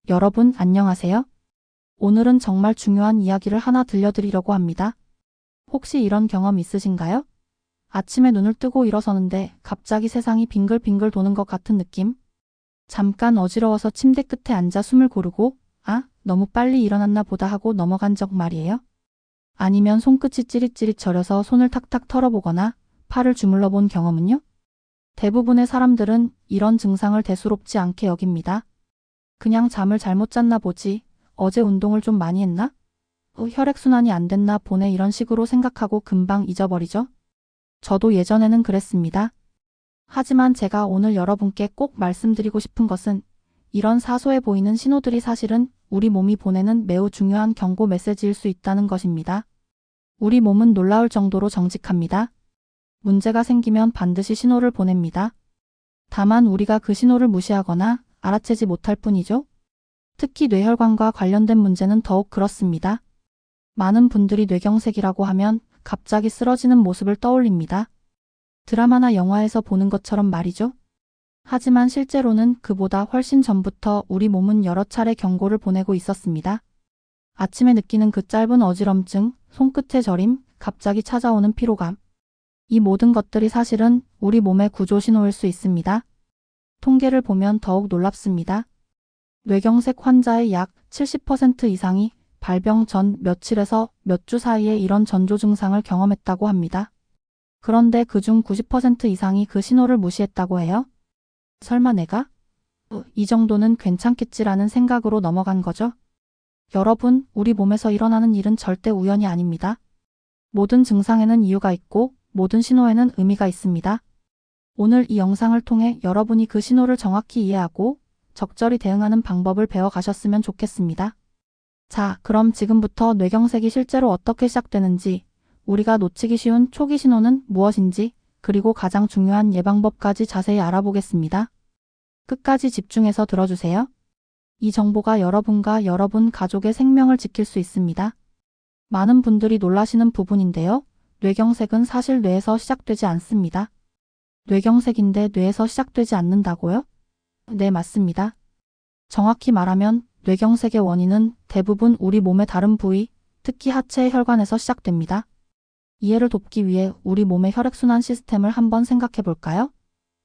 여러분 안녕하세요. 오늘은 정말 중요한 이야기를 하나 들려드리려고 합니다. 혹시 이런 경험 있으신가요? 아침에 눈을 뜨고 일어서는데 갑자기 세상이 빙글빙글 도는 것 같은 느낌? 잠깐 어지러워서 침대 끝에 앉아 숨을 고르고 너무 빨리 일어났나 보다 하고 넘어간 적 말이에요. 아니면 손끝이 찌릿찌릿 저려서 손을 탁탁 털어보거나 팔을 주물러 본 경험은요? 대부분의 사람들은 이런 증상을 대수롭지 않게 여깁니다. 그냥 잠을 잘못 잤나 보지, 어제 운동을 좀 많이 했나? 혈액순환이 안 됐나 보네 이런 식으로 생각하고 금방 잊어버리죠. 저도 예전에는 그랬습니다. 하지만 제가 오늘 여러분께 꼭 말씀드리고 싶은 것은 이런 사소해 보이는 신호들이 사실은 우리 몸이 보내는 매우 중요한 경고 메시지일 수 있다는 것입니다. 우리 몸은 놀라울 정도로 정직합니다. 문제가 생기면 반드시 신호를 보냅니다. 다만 우리가 그 신호를 무시하거나 알아채지 못할 뿐이죠. 특히 뇌혈관과 관련된 문제는 더욱 그렇습니다. 많은 분들이 뇌경색이라고 하면 갑자기 쓰러지는 모습을 떠올립니다. 드라마나 영화에서 보는 것처럼 말이죠. 하지만 실제로는 그보다 훨씬 전부터 우리 몸은 여러 차례 경고를 보내고 있었습니다. 아침에 느끼는 그 짧은 어지럼증, 손끝의 저림, 갑자기 찾아오는 피로감. 이 모든 것들이 사실은 우리 몸의 구조 신호일 수 있습니다. 통계를 보면 더욱 놀랍습니다. 뇌경색 환자의 약 70% 이상이 발병 전 며칠에서 몇 주 사이에 이런 전조 증상을 경험했다고 합니다. 그런데 그중 90% 이상이 그 신호를 무시했다고 해요. 설마 내가? 이 정도는 괜찮겠지라는 생각으로 넘어간 거죠. 여러분, 우리 몸에서 일어나는 일은 절대 우연이 아닙니다. 모든 증상에는 이유가 있고 모든 신호에는 의미가 있습니다. 오늘 이 영상을 통해 여러분이 그 신호를 정확히 이해하고 적절히 대응하는 방법을 배워가셨으면 좋겠습니다. 자, 그럼 지금부터 뇌경색이 실제로 어떻게 시작되는지, 우리가 놓치기 쉬운 초기 신호는 무엇인지, 그리고 가장 중요한 예방법까지 자세히 알아보겠습니다. 끝까지 집중해서 들어주세요. 이 정보가 여러분과 여러분 가족의 생명을 지킬 수 있습니다. 많은 분들이 놀라시는 부분인데요. 뇌경색은 사실 뇌에서 시작되지 않습니다. 뇌경색인데 뇌에서 시작되지 않는다고요? 네, 맞습니다. 정확히 말하면 뇌경색의 원인은 대부분 우리 몸의 다른 부위, 특히 하체의 혈관에서 시작됩니다. 이해를 돕기 위해 우리 몸의 혈액순환 시스템을 한번 생각해 볼까요?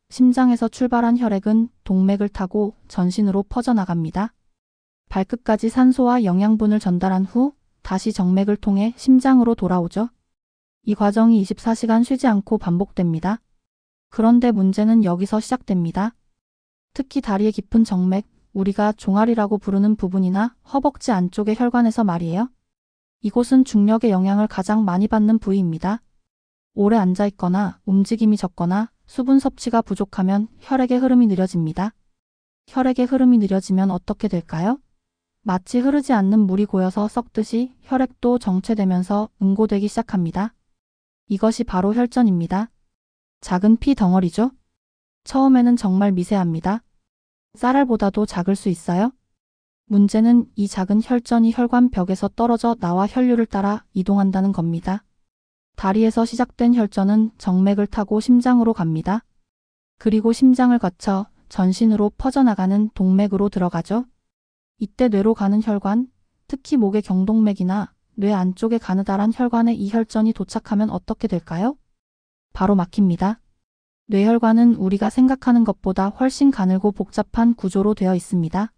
심장에서 출발한 혈액은 동맥을 타고 전신으로 퍼져나갑니다. 발끝까지 산소와 영양분을 전달한 후 다시 정맥을 통해 심장으로 돌아오죠. 이 과정이 24시간 쉬지 않고 반복됩니다. 그런데 문제는 여기서 시작됩니다. 특히 다리의 깊은 정맥, 우리가 종아리라고 부르는 부분이나 허벅지 안쪽의 혈관에서 말이에요. 이곳은 중력의 영향을 가장 많이 받는 부위입니다. 오래 앉아있거나 움직임이 적거나 수분 섭취가 부족하면 혈액의 흐름이 느려집니다. 혈액의 흐름이 느려지면 어떻게 될까요? 마치 흐르지 않는 물이 고여서 썩듯이 혈액도 정체되면서 응고되기 시작합니다. 이것이 바로 혈전입니다. 작은 피 덩어리죠? 처음에는 정말 미세합니다. 쌀알보다도 작을 수 있어요? 문제는 이 작은 혈전이 혈관 벽에서 떨어져 나와 혈류를 따라 이동한다는 겁니다. 다리에서 시작된 혈전은 정맥을 타고 심장으로 갑니다. 그리고 심장을 거쳐 전신으로 퍼져나가는 동맥으로 들어가죠. 이때 뇌로 가는 혈관, 특히 목의 경동맥이나 뇌 안쪽에 가느다란 혈관에 이 혈전이 도착하면 어떻게 될까요? 바로 막힙니다. 뇌혈관은 우리가 생각하는 것보다 훨씬 가늘고 복잡한 구조로 되어 있습니다.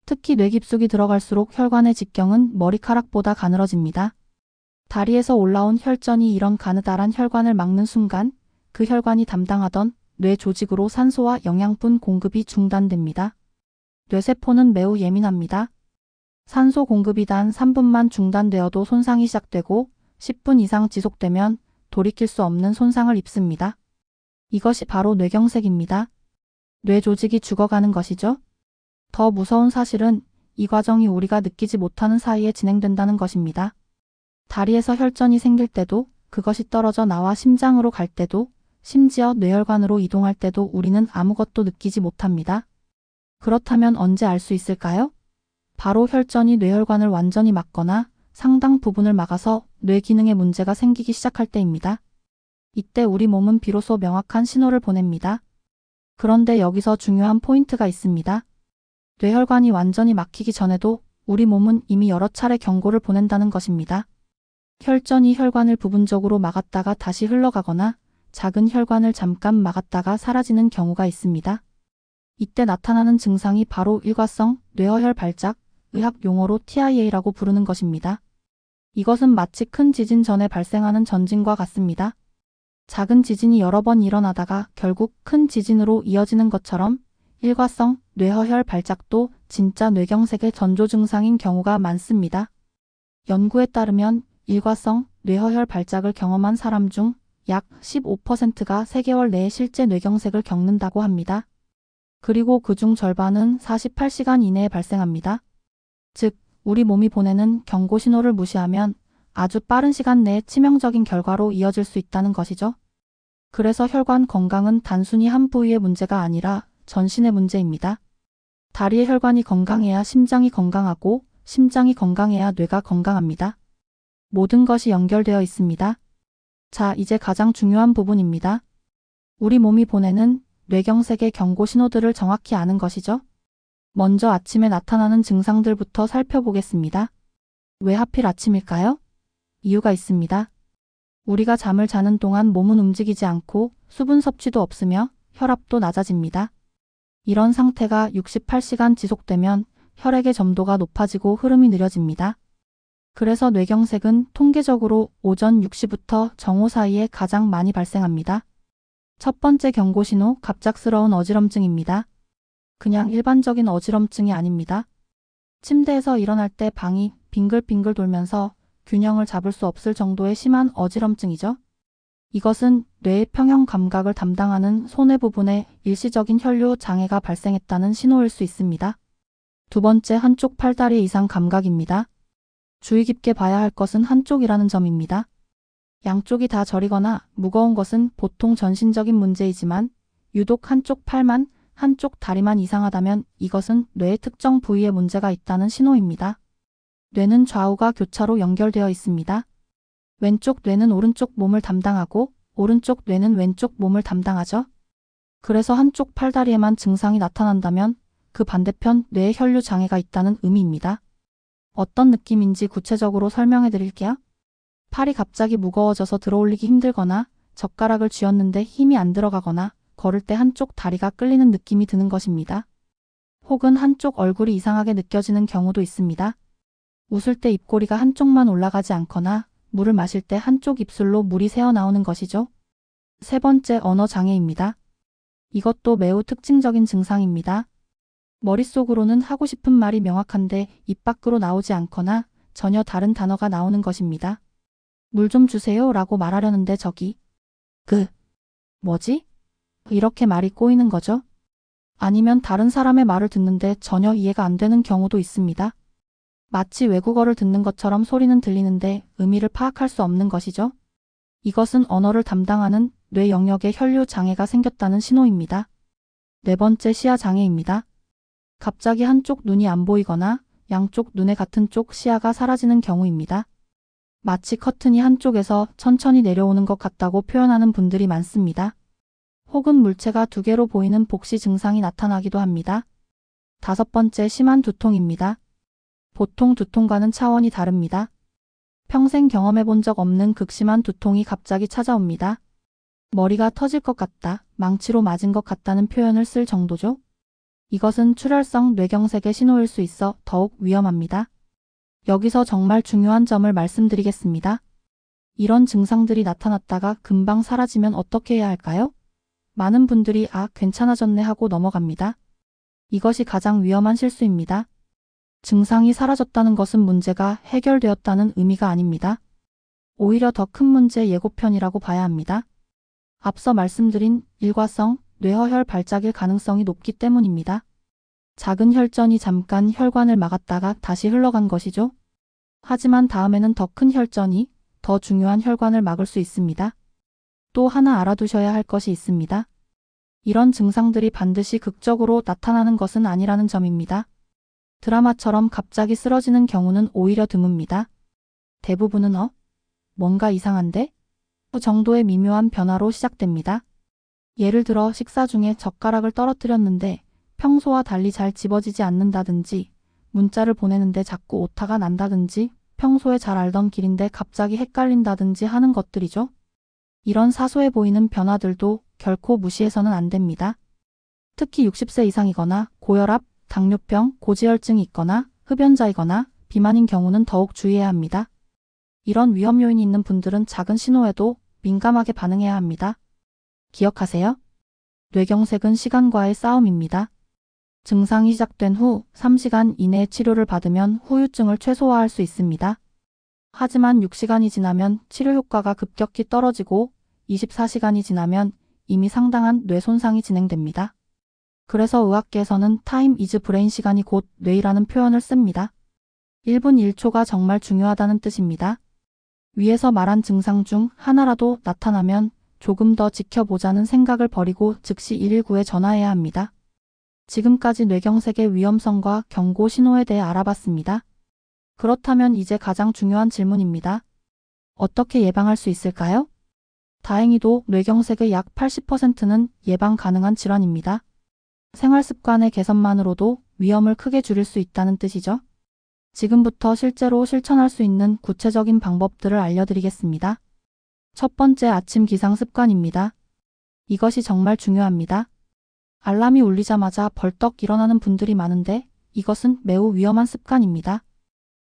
특히 뇌 깊숙이 들어갈수록 혈관의 직경은 머리카락보다 가늘어집니다. 다리에서 올라온 혈전이 이런 가느다란 혈관을 막는 순간 그 혈관이 담당하던 뇌 조직으로 산소와 영양분 공급이 중단됩니다. 뇌세포는 매우 예민합니다. 산소 공급이 단 3분만 중단되어도 손상이 시작되고 10분 이상 지속되면 돌이킬 수 없는 손상을 입습니다. 이것이 바로 뇌경색입니다. 뇌 조직이 죽어가는 것이죠. 더 무서운 사실은 이 과정이 우리가 느끼지 못하는 사이에 진행된다는 것입니다. 다리에서 혈전이 생길 때도, 그것이 떨어져 나와 심장으로 갈 때도, 심지어 뇌혈관으로 이동할 때도 우리는 아무것도 느끼지 못합니다. 그렇다면 언제 알 수 있을까요? 바로 혈전이 뇌혈관을 완전히 막거나 상당 부분을 막아서 뇌 기능에 문제가 생기기 시작할 때입니다. 이때 우리 몸은 비로소 명확한 신호를 보냅니다. 그런데 여기서 중요한 포인트가 있습니다. 뇌혈관이 완전히 막히기 전에도 우리 몸은 이미 여러 차례 경고를 보낸다는 것입니다. 혈전이 혈관을 부분적으로 막았다가 다시 흘러가거나 작은 혈관을 잠깐 막았다가 사라지는 경우가 있습니다. 이때 나타나는 증상이 바로 일과성 뇌허혈 발작, 의학 용어로 TIA라고 부르는 것입니다. 이것은 마치 큰 지진 전에 발생하는 전진과 같습니다. 작은 지진이 여러 번 일어나다가 결국 큰 지진으로 이어지는 것처럼 일과성 뇌허혈 발작도 진짜 뇌경색의 전조 증상인 경우가 많습니다. 연구에 따르면 일과성 뇌허혈 발작을 경험한 사람 중 약 15%가 3개월 내에 실제 뇌경색을 겪는다고 합니다. 그리고 그중 절반은 48시간 이내에 발생합니다. 즉, 우리 몸이 보내는 경고 신호를 무시하면 아주 빠른 시간 내에 치명적인 결과로 이어질 수 있다는 것이죠. 그래서 혈관 건강은 단순히 한 부위의 문제가 아니라 전신의 문제입니다. 다리의 혈관이 건강해야 심장이 건강하고 심장이 건강해야 뇌가 건강합니다. 모든 것이 연결되어 있습니다. 자, 이제 가장 중요한 부분입니다. 우리 몸이 보내는 뇌경색의 경고 신호들을 정확히 아는 것이죠. 먼저 아침에 나타나는 증상들부터 살펴보겠습니다. 왜 하필 아침일까요? 이유가 있습니다. 우리가 잠을 자는 동안 몸은 움직이지 않고 수분 섭취도 없으며 혈압도 낮아집니다. 이런 상태가 68시간 지속되면 혈액의 점도가 높아지고 흐름이 느려집니다. 그래서 뇌경색은 통계적으로 오전 6시부터 정오 사이에 가장 많이 발생합니다. 첫 번째 경고 신호, 갑작스러운 어지럼증입니다. 그냥 일반적인 어지럼증이 아닙니다. 침대에서 일어날 때 방이 빙글빙글 돌면서 균형을 잡을 수 없을 정도의 심한 어지럼증이죠. 이것은 뇌의 평형 감각을 담당하는 소뇌 부분에 일시적인 혈류 장애가 발생했다는 신호일 수 있습니다. 두 번째, 한쪽 팔다리 이상 감각입니다. 주의 깊게 봐야 할 것은 한쪽이라는 점입니다. 양쪽이 다 저리거나 무거운 것은 보통 전신적인 문제이지만 유독 한쪽 팔만, 한쪽 다리만 이상하다면 이것은 뇌의 특정 부위에 문제가 있다는 신호입니다. 뇌는 좌우가 교차로 연결되어 있습니다. 왼쪽 뇌는 오른쪽 몸을 담당하고 오른쪽 뇌는 왼쪽 몸을 담당하죠. 그래서 한쪽 팔다리에만 증상이 나타난다면 그 반대편 뇌에 혈류 장애가 있다는 의미입니다. 어떤 느낌인지 구체적으로 설명해 드릴게요. 팔이 갑자기 무거워져서 들어올리기 힘들거나 젓가락을 쥐었는데 힘이 안 들어가거나 걸을 때 한쪽 다리가 끌리는 느낌이 드는 것입니다. 혹은 한쪽 얼굴이 이상하게 느껴지는 경우도 있습니다. 웃을 때 입꼬리가 한쪽만 올라가지 않거나 물을 마실 때 한쪽 입술로 물이 새어나오는 것이죠. 세 번째, 언어 장애입니다. 이것도 매우 특징적인 증상입니다. 머릿속으로는 하고 싶은 말이 명확한데 입 밖으로 나오지 않거나 전혀 다른 단어가 나오는 것입니다. 물 좀 주세요 라고 말하려는데 저기 뭐지? 이렇게 말이 꼬이는 거죠. 아니면 다른 사람의 말을 듣는데 전혀 이해가 안 되는 경우도 있습니다. 마치 외국어를 듣는 것처럼 소리는 들리는데 의미를 파악할 수 없는 것이죠. 이것은 언어를 담당하는 뇌 영역에 혈류 장애가 생겼다는 신호입니다. 네 번째, 시야 장애입니다. 갑자기 한쪽 눈이 안 보이거나 양쪽 눈의 같은 쪽 시야가 사라지는 경우입니다. 마치 커튼이 한쪽에서 천천히 내려오는 것 같다고 표현하는 분들이 많습니다. 혹은 물체가 두 개로 보이는 복시 증상이 나타나기도 합니다. 다섯 번째, 심한 두통입니다. 보통 두통과는 차원이 다릅니다. 평생 경험해 본 적 없는 극심한 두통이 갑자기 찾아옵니다. 머리가 터질 것 같다, 망치로 맞은 것 같다는 표현을 쓸 정도죠. 이것은 출혈성 뇌경색의 신호일 수 있어 더욱 위험합니다. 여기서 정말 중요한 점을 말씀드리겠습니다. 이런 증상들이 나타났다가 금방 사라지면 어떻게 해야 할까요? 많은 분들이 괜찮아졌네 하고 넘어갑니다. 이것이 가장 위험한 실수입니다. 증상이 사라졌다는 것은 문제가 해결되었다는 의미가 아닙니다. 오히려 더 큰 문제 예고편이라고 봐야 합니다. 앞서 말씀드린 일과성 뇌허혈 발작일 가능성이 높기 때문입니다. 작은 혈전이 잠깐 혈관을 막았다가 다시 흘러간 것이죠. 하지만 다음에는 더 큰 혈전이 더 중요한 혈관을 막을 수 있습니다. 또 하나 알아두셔야 할 것이 있습니다. 이런 증상들이 반드시 극적으로 나타나는 것은 아니라는 점입니다. 드라마처럼 갑자기 쓰러지는 경우는 오히려 드뭅니다. 대부분은 뭔가 이상한데? 그 정도의 미묘한 변화로 시작됩니다. 예를 들어 식사 중에 젓가락을 떨어뜨렸는데 평소와 달리 잘 집어지지 않는다든지, 문자를 보내는데 자꾸 오타가 난다든지, 평소에 잘 알던 길인데 갑자기 헷갈린다든지 하는 것들이죠. 이런 사소해 보이는 변화들도 결코 무시해서는 안 됩니다. 특히 60세 이상이거나 고혈압, 당뇨병, 고지혈증이 있거나 흡연자이거나 비만인 경우는 더욱 주의해야 합니다. 이런 위험 요인이 있는 분들은 작은 신호에도 민감하게 반응해야 합니다. 기억하세요. 뇌경색은 시간과의 싸움입니다. 증상이 시작된 후 3시간 이내에 치료를 받으면 후유증을 최소화할 수 있습니다. 하지만 6시간이 지나면 치료 효과가 급격히 떨어지고 24시간이 지나면 이미 상당한 뇌 손상이 진행됩니다. 그래서 의학계에서는 타임 이즈 브레인, 시간이 곧 뇌이라는 표현을 씁니다. 1분 1초가 정말 중요하다는 뜻입니다. 위에서 말한 증상 중 하나라도 나타나면 조금 더 지켜보자는 생각을 버리고 즉시 119에 전화해야 합니다. 지금까지 뇌경색의 위험성과 경고 신호에 대해 알아봤습니다. 그렇다면 이제 가장 중요한 질문입니다. 어떻게 예방할 수 있을까요? 다행히도 뇌경색의 약 80%는 예방 가능한 질환입니다. 생활습관의 개선만으로도 위험을 크게 줄일 수 있다는 뜻이죠. 지금부터 실제로 실천할 수 있는 구체적인 방법들을 알려드리겠습니다. 첫 번째, 아침 기상 습관입니다. 이것이 정말 중요합니다. 알람이 울리자마자 벌떡 일어나는 분들이 많은데 이것은 매우 위험한 습관입니다.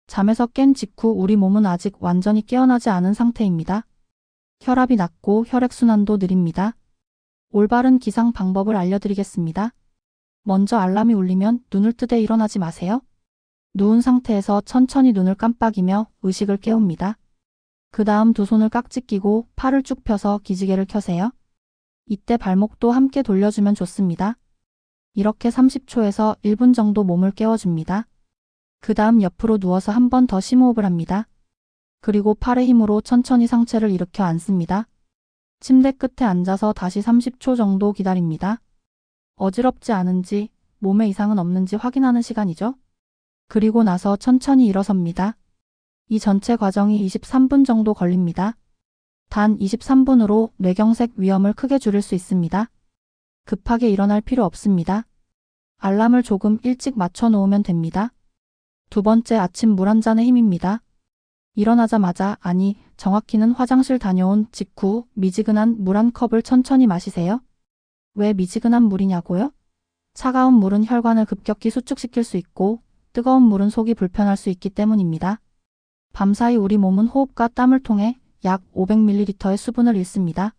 잠에서 깬 직후 우리 몸은 아직 완전히 깨어나지 않은 상태입니다. 혈압이 낮고 혈액순환도 느립니다. 올바른 기상 방법을 알려드리겠습니다. 먼저 알람이 울리면 눈을 뜨되 일어나지 마세요. 누운 상태에서 천천히 눈을 깜빡이며 의식을 깨웁니다. 그 다음 두 손을 깍지 끼고 팔을 쭉 펴서 기지개를 켜세요. 이때 발목도 함께 돌려주면 좋습니다. 이렇게 30초에서 1분 정도 몸을 깨워줍니다. 그 다음 옆으로 누워서 한 번 더 심호흡을 합니다. 그리고 팔의 힘으로 천천히 상체를 일으켜 앉습니다. 침대 끝에 앉아서 다시 30초 정도 기다립니다. 어지럽지 않은지, 몸에 이상은 없는지 확인하는 시간이죠. 그리고 나서 천천히 일어섭니다. 이 전체 과정이 23분 정도 걸립니다. 단 23분으로 뇌경색 위험을 크게 줄일 수 있습니다. 급하게 일어날 필요 없습니다. 알람을 조금 일찍 맞춰 놓으면 됩니다. 두 번째, 아침 물 한 잔의 힘입니다. 일어나자마자, 아니 정확히는 화장실 다녀온 직후 미지근한 물 한 컵을 천천히 마시세요. 왜 미지근한 물이냐고요? 차가운 물은 혈관을 급격히 수축시킬 수 있고 뜨거운 물은 속이 불편할 수 있기 때문입니다. 밤사이 우리 몸은 호흡과 땀을 통해 약 500ml의 수분을 잃습니다.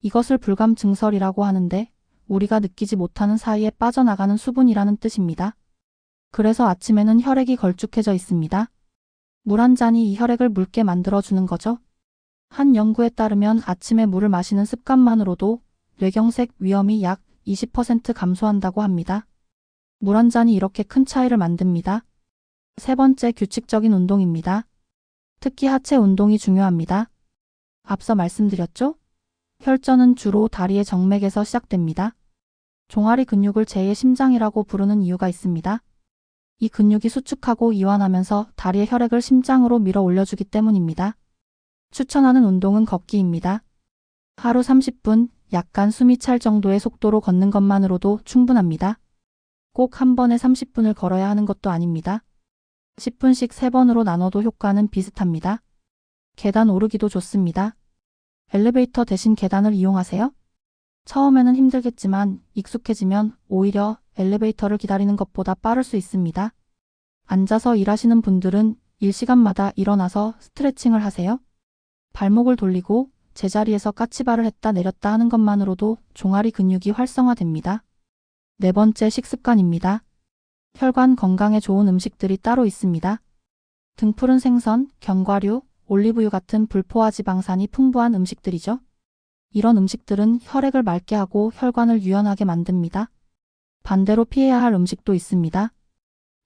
이것을 불감 증설이라고 하는데 우리가 느끼지 못하는 사이에 빠져나가는 수분이라는 뜻입니다. 그래서 아침에는 혈액이 걸쭉해져 있습니다. 물 한 잔이 이 혈액을 묽게 만들어주는 거죠. 한 연구에 따르면 아침에 물을 마시는 습관만으로도 뇌경색 위험이 약 20% 감소한다고 합니다. 물 한 잔이 이렇게 큰 차이를 만듭니다. 세 번째, 규칙적인 운동입니다. 특히 하체 운동이 중요합니다. 앞서 말씀드렸죠? 혈전은 주로 다리의 정맥에서 시작됩니다. 종아리 근육을 제2의 심장이라고 부르는 이유가 있습니다. 이 근육이 수축하고 이완하면서 다리의 혈액을 심장으로 밀어 올려주기 때문입니다. 추천하는 운동은 걷기입니다. 하루 30분, 약간 숨이 찰 정도의 속도로 걷는 것만으로도 충분합니다. 꼭 한 번에 30분을 걸어야 하는 것도 아닙니다. 10분씩 3번으로 나눠도 효과는 비슷합니다. 계단 오르기도 좋습니다. 엘리베이터 대신 계단을 이용하세요. 처음에는 힘들겠지만 익숙해지면 오히려 엘리베이터를 기다리는 것보다 빠를 수 있습니다. 앉아서 일하시는 분들은 일시간마다 일어나서 스트레칭을 하세요. 발목을 돌리고 제자리에서 까치발을 했다 내렸다 하는 것만으로도 종아리 근육이 활성화됩니다. 네 번째, 식습관입니다. 혈관 건강에 좋은 음식들이 따로 있습니다. 등푸른 생선, 견과류, 올리브유 같은 불포화 지방산이 풍부한 음식들이죠. 이런 음식들은 혈액을 맑게 하고 혈관을 유연하게 만듭니다. 반대로 피해야 할 음식도 있습니다.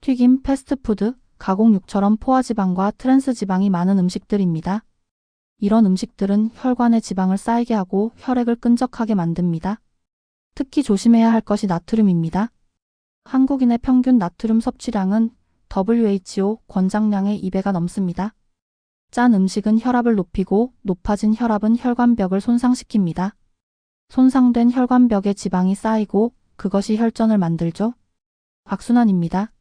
튀김, 패스트푸드, 가공육처럼 포화지방과 트랜스지방이 많은 음식들입니다. 이런 음식들은 혈관에 지방을 쌓이게 하고 혈액을 끈적하게 만듭니다. 특히 조심해야 할 것이 나트륨입니다. 한국인의 평균 나트륨 섭취량은 WHO 권장량의 2배가 넘습니다. 짠 음식은 혈압을 높이고 높아진 혈압은 혈관벽을 손상시킵니다. 손상된 혈관벽에 지방이 쌓이고 그것이 혈전을 만들죠. 악순환입니다.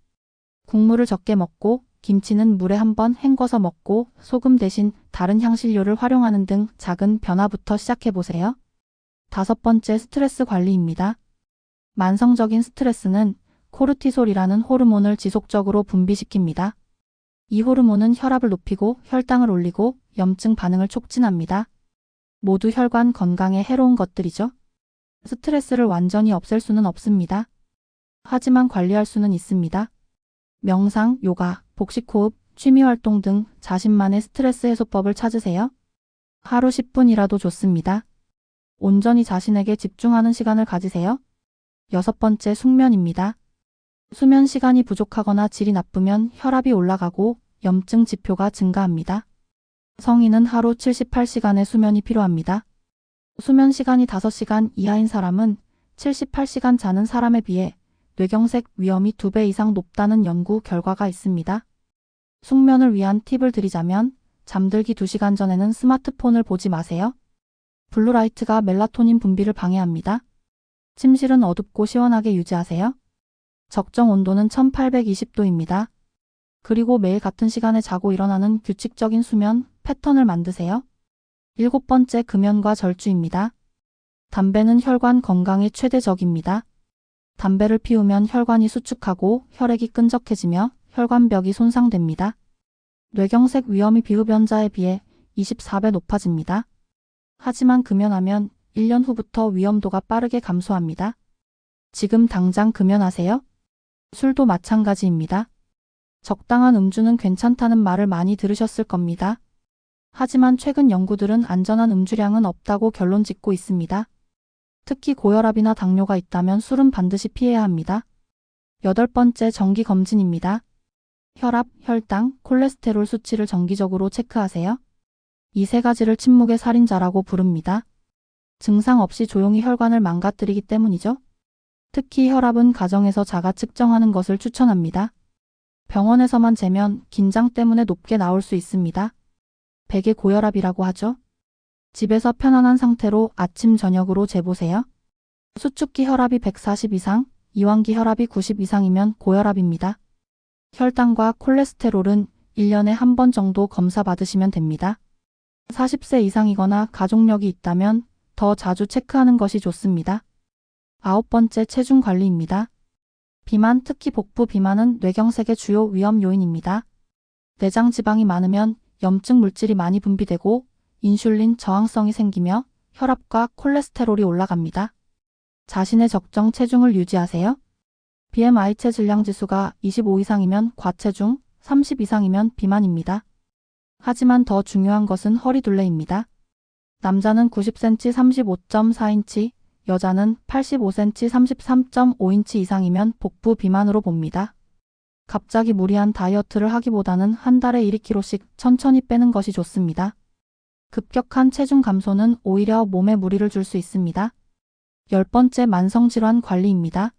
국물을 적게 먹고 김치는 물에 한번 헹궈서 먹고 소금 대신 다른 향신료를 활용하는 등 작은 변화부터 시작해보세요. 5번째, 스트레스 관리입니다. 만성적인 스트레스는 코르티솔이라는 호르몬을 지속적으로 분비시킵니다. 이 호르몬은 혈압을 높이고 혈당을 올리고 염증 반응을 촉진합니다. 모두 혈관 건강에 해로운 것들이죠. 스트레스를 완전히 없앨 수는 없습니다. 하지만 관리할 수는 있습니다. 명상, 요가, 복식호흡, 취미활동 등 자신만의 스트레스 해소법을 찾으세요. 하루 10분이라도 좋습니다. 온전히 자신에게 집중하는 시간을 가지세요. 6번째, 숙면입니다. 수면 시간이 부족하거나 질이 나쁘면 혈압이 올라가고 염증 지표가 증가합니다. 성인은 하루 78시간의 수면이 필요합니다. 수면 시간이 5시간 이하인 사람은 78시간 자는 사람에 비해 뇌경색 위험이 2배 이상 높다는 연구 결과가 있습니다. 숙면을 위한 팁을 드리자면 잠들기 2시간 전에는 스마트폰을 보지 마세요. 블루라이트가 멜라토닌 분비를 방해합니다. 침실은 어둡고 시원하게 유지하세요. 적정 온도는 1820도입니다. 그리고 매일 같은 시간에 자고 일어나는 규칙적인 수면 패턴을 만드세요. 7번째, 금연과 절주입니다. 담배는 혈관 건강에 최대 적입니다. 담배를 피우면 혈관이 수축하고 혈액이 끈적해지며 혈관벽이 손상됩니다. 뇌경색 위험이 비흡연자에 비해 24배 높아집니다. 하지만 금연하면 1년 후부터 위험도가 빠르게 감소합니다. 지금 당장 금연하세요. 술도 마찬가지입니다. 적당한 음주는 괜찮다는 말을 많이 들으셨을 겁니다. 하지만 최근 연구들은 안전한 음주량은 없다고 결론 짓고 있습니다. 특히 고혈압이나 당뇨가 있다면 술은 반드시 피해야 합니다. 8번째, 정기검진입니다. 혈압, 혈당, 콜레스테롤 수치를 정기적으로 체크하세요. 이 3가지를 침묵의 살인자라고 부릅니다. 증상 없이 조용히 혈관을 망가뜨리기 때문이죠. 특히 혈압은 가정에서 자가 측정하는 것을 추천합니다. 병원에서만 재면 긴장 때문에 높게 나올 수 있습니다. 백의 고혈압이라고 하죠. 집에서 편안한 상태로 아침 저녁으로 재보세요. 수축기 혈압이 140 이상, 이완기 혈압이 90 이상이면 고혈압입니다. 혈당과 콜레스테롤은 1년에 한 번 정도 검사 받으시면 됩니다. 40세 이상이거나 가족력이 있다면 더 자주 체크하는 것이 좋습니다. 9번째, 체중 관리입니다. 비만, 특히 복부 비만은 뇌경색의 주요 위험 요인입니다. 내장 지방이 많으면 염증 물질이 많이 분비되고 인슐린 저항성이 생기며 혈압과 콜레스테롤이 올라갑니다. 자신의 적정 체중을 유지하세요. BMI 체질량 지수가 25 이상이면 과체중, 30 이상이면 비만입니다. 하지만 더 중요한 것은 허리둘레입니다. 남자는 90cm 35.4인치, 여자는 85cm 33.5인치 이상이면 복부 비만으로 봅니다. 갑자기 무리한 다이어트를 하기보다는 한 달에 1~2kg씩 천천히 빼는 것이 좋습니다. 급격한 체중 감소는 오히려 몸에 무리를 줄 수 있습니다. 10번째, 만성질환 관리입니다.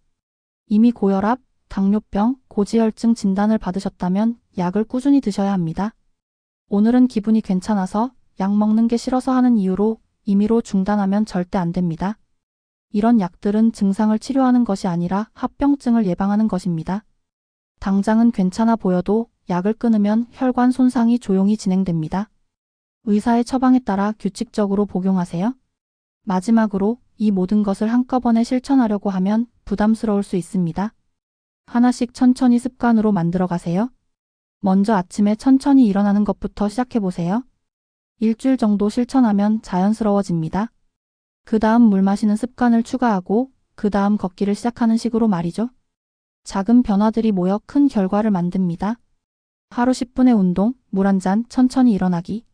이미 고혈압, 당뇨병, 고지혈증 진단을 받으셨다면 약을 꾸준히 드셔야 합니다. 오늘은 기분이 괜찮아서 약 먹는 게 싫어서 하는 이유로 임의로 중단하면 절대 안 됩니다. 이런 약들은 증상을 치료하는 것이 아니라 합병증을 예방하는 것입니다. 당장은 괜찮아 보여도 약을 끊으면 혈관 손상이 조용히 진행됩니다. 의사의 처방에 따라 규칙적으로 복용하세요. 마지막으로 이 모든 것을 한꺼번에 실천하려고 하면 부담스러울 수 있습니다. 하나씩 천천히 습관으로 만들어 가세요. 먼저 아침에 천천히 일어나는 것부터 시작해보세요. 일주일 정도 실천하면 자연스러워집니다. 그 다음 물 마시는 습관을 추가하고 그 다음 걷기를 시작하는 식으로 말이죠. 작은 변화들이 모여 큰 결과를 만듭니다. 하루 10분의 운동, 물 한 잔, 천천히 일어나기.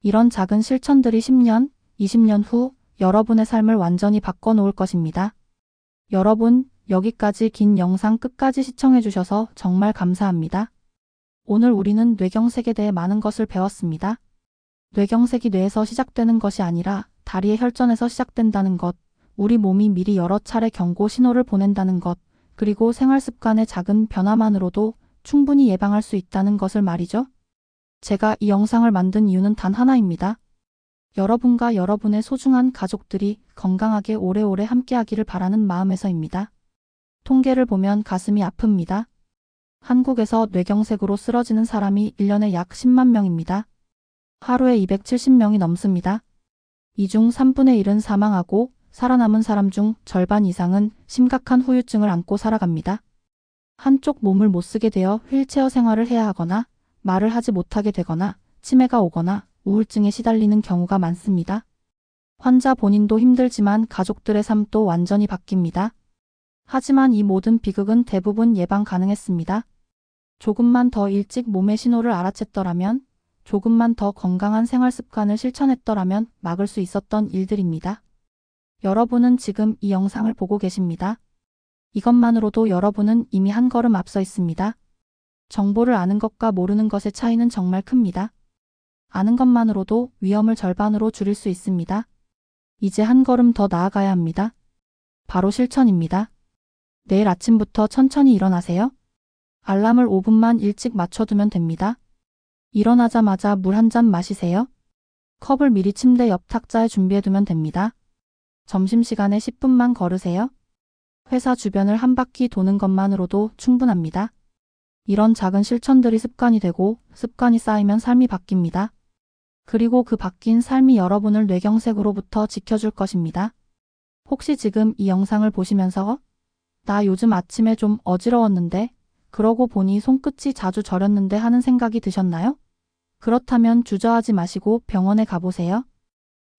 이런 작은 실천들이 10년, 20년 후 여러분의 삶을 완전히 바꿔놓을 것입니다. 여러분, 여기까지 긴 영상 끝까지 시청해주셔서 정말 감사합니다. 오늘 우리는 뇌경색에 대해 많은 것을 배웠습니다. 뇌경색이 뇌에서 시작되는 것이 아니라 다리의 혈전에서 시작된다는 것, 우리 몸이 미리 여러 차례 경고 신호를 보낸다는 것, 그리고 생활 습관의 작은 변화만으로도 충분히 예방할 수 있다는 것을 말이죠. 제가 이 영상을 만든 이유는 단 하나입니다. 여러분과 여러분의 소중한 가족들이 건강하게 오래오래 함께하기를 바라는 마음에서입니다. 통계를 보면 가슴이 아픕니다. 한국에서 뇌경색으로 쓰러지는 사람이 1년에 약 10만 명입니다. 하루에 270명이 넘습니다. 이 중 3분의 1은 사망하고 살아남은 사람 중 절반 이상은 심각한 후유증을 안고 살아갑니다. 한쪽 몸을 못 쓰게 되어 휠체어 생활을 해야 하거나 말을 하지 못하게 되거나 치매가 오거나 우울증에 시달리는 경우가 많습니다. 환자 본인도 힘들지만 가족들의 삶도 완전히 바뀝니다. 하지만 이 모든 비극은 대부분 예방 가능했습니다. 조금만 더 일찍 몸의 신호를 알아챘더라면, 조금만 더 건강한 생활 습관을 실천했더라면 막을 수 있었던 일들입니다. 여러분은 지금 이 영상을 보고 계십니다. 이것만으로도 여러분은 이미 한 걸음 앞서 있습니다. 정보를 아는 것과 모르는 것의 차이는 정말 큽니다. 아는 것만으로도 위험을 절반으로 줄일 수 있습니다. 이제 한 걸음 더 나아가야 합니다. 바로 실천입니다. 내일 아침부터 천천히 일어나세요. 알람을 5분만 일찍 맞춰두면 됩니다. 일어나자마자 물 한 잔 마시세요. 컵을 미리 침대 옆 탁자에 준비해두면 됩니다. 점심시간에 10분만 걸으세요. 회사 주변을 한 바퀴 도는 것만으로도 충분합니다. 이런 작은 실천들이 습관이 되고 습관이 쌓이면 삶이 바뀝니다. 그리고 그 바뀐 삶이 여러분을 뇌경색으로부터 지켜줄 것입니다. 혹시 지금 이 영상을 보시면서 나 요즘 아침에 좀 어지러웠는데 그러고 보니 손끝이 자주 저렸는데 하는 생각이 드셨나요? 그렇다면 주저하지 마시고 병원에 가보세요.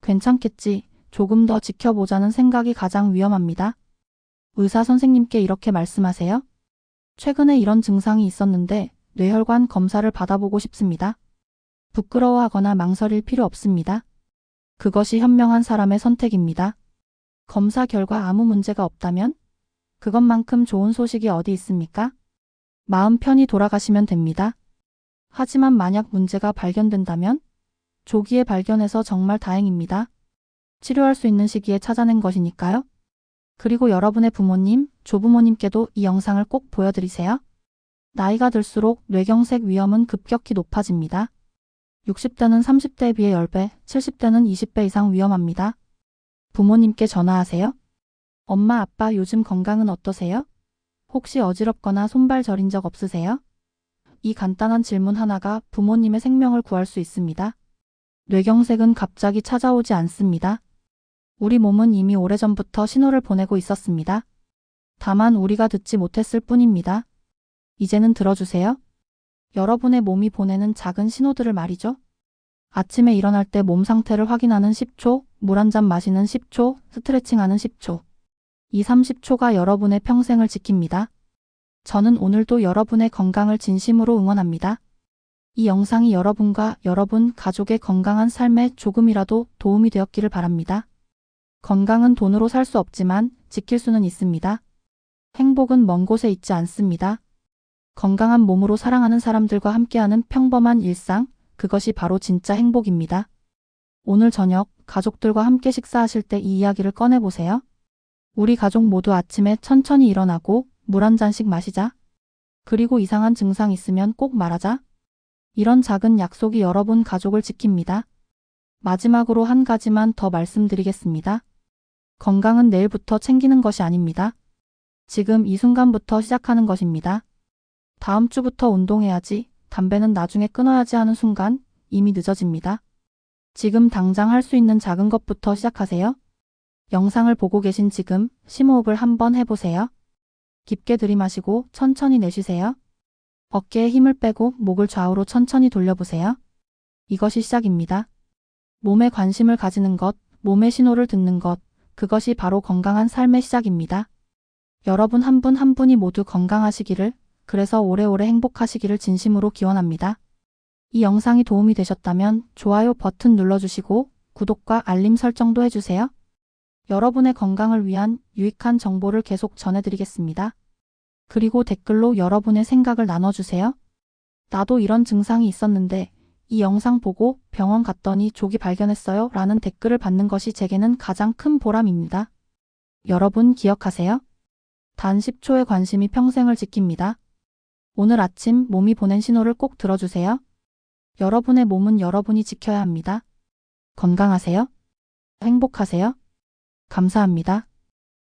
괜찮겠지, 조금 더 지켜보자는 생각이 가장 위험합니다. 의사 선생님께 이렇게 말씀하세요. 최근에 이런 증상이 있었는데 뇌혈관 검사를 받아보고 싶습니다. 부끄러워하거나 망설일 필요 없습니다. 그것이 현명한 사람의 선택입니다. 검사 결과 아무 문제가 없다면 그것만큼 좋은 소식이 어디 있습니까? 마음 편히 돌아가시면 됩니다. 하지만 만약 문제가 발견된다면 조기에 발견해서 정말 다행입니다. 치료할 수 있는 시기에 찾아낸 것이니까요. 그리고 여러분의 부모님, 조부모님께도 이 영상을 꼭 보여드리세요. 나이가 들수록 뇌경색 위험은 급격히 높아집니다. 60대는 30대에 비해 10배, 70대는 20배 이상 위험합니다. 부모님께 전화하세요. 엄마, 아빠 요즘 건강은 어떠세요? 혹시 어지럽거나 손발 저린 적 없으세요? 이 간단한 질문 하나가 부모님의 생명을 구할 수 있습니다. 뇌경색은 갑자기 찾아오지 않습니다. 우리 몸은 이미 오래전부터 신호를 보내고 있었습니다. 다만 우리가 듣지 못했을 뿐입니다. 이제는 들어주세요. 여러분의 몸이 보내는 작은 신호들을 말이죠. 아침에 일어날 때 몸 상태를 확인하는 10초, 물 한 잔 마시는 10초, 스트레칭하는 10초. 이 30초가 여러분의 평생을 지킵니다. 저는 오늘도 여러분의 건강을 진심으로 응원합니다. 이 영상이 여러분과 여러분 가족의 건강한 삶에 조금이라도 도움이 되었기를 바랍니다. 건강은 돈으로 살 수 없지만 지킬 수는 있습니다. 행복은 먼 곳에 있지 않습니다. 건강한 몸으로 사랑하는 사람들과 함께하는 평범한 일상, 그것이 바로 진짜 행복입니다. 오늘 저녁 가족들과 함께 식사하실 때 이 이야기를 꺼내보세요. 우리 가족 모두 아침에 천천히 일어나고 물 한 잔씩 마시자. 그리고 이상한 증상 있으면 꼭 말하자. 이런 작은 약속이 여러분 가족을 지킵니다. 마지막으로 한 가지만 더 말씀드리겠습니다. 건강은 내일부터 챙기는 것이 아닙니다. 지금 이 순간부터 시작하는 것입니다. 다음 주부터 운동해야지, 담배는 나중에 끊어야지 하는 순간 이미 늦어집니다. 지금 당장 할 수 있는 작은 것부터 시작하세요. 영상을 보고 계신 지금 심호흡을 한번 해보세요. 깊게 들이마시고 천천히 내쉬세요. 어깨에 힘을 빼고 목을 좌우로 천천히 돌려보세요. 이것이 시작입니다. 몸에 관심을 가지는 것, 몸의 신호를 듣는 것, 그것이 바로 건강한 삶의 시작입니다. 여러분 한 분 한 분이 모두 건강하시기를, 그래서 오래오래 행복하시기를 진심으로 기원합니다. 이 영상이 도움이 되셨다면 좋아요 버튼 눌러주시고 구독과 알림 설정도 해주세요. 여러분의 건강을 위한 유익한 정보를 계속 전해드리겠습니다. 그리고 댓글로 여러분의 생각을 나눠주세요. 나도 이런 증상이 있었는데 이 영상 보고 병원 갔더니 조기 발견했어요 라는 댓글을 받는 것이 제게는 가장 큰 보람입니다. 여러분 기억하세요. 단 10초의 관심이 평생을 지킵니다. 오늘 아침 몸이 보낸 신호를 꼭 들어주세요. 여러분의 몸은 여러분이 지켜야 합니다. 건강하세요. 행복하세요. 감사합니다.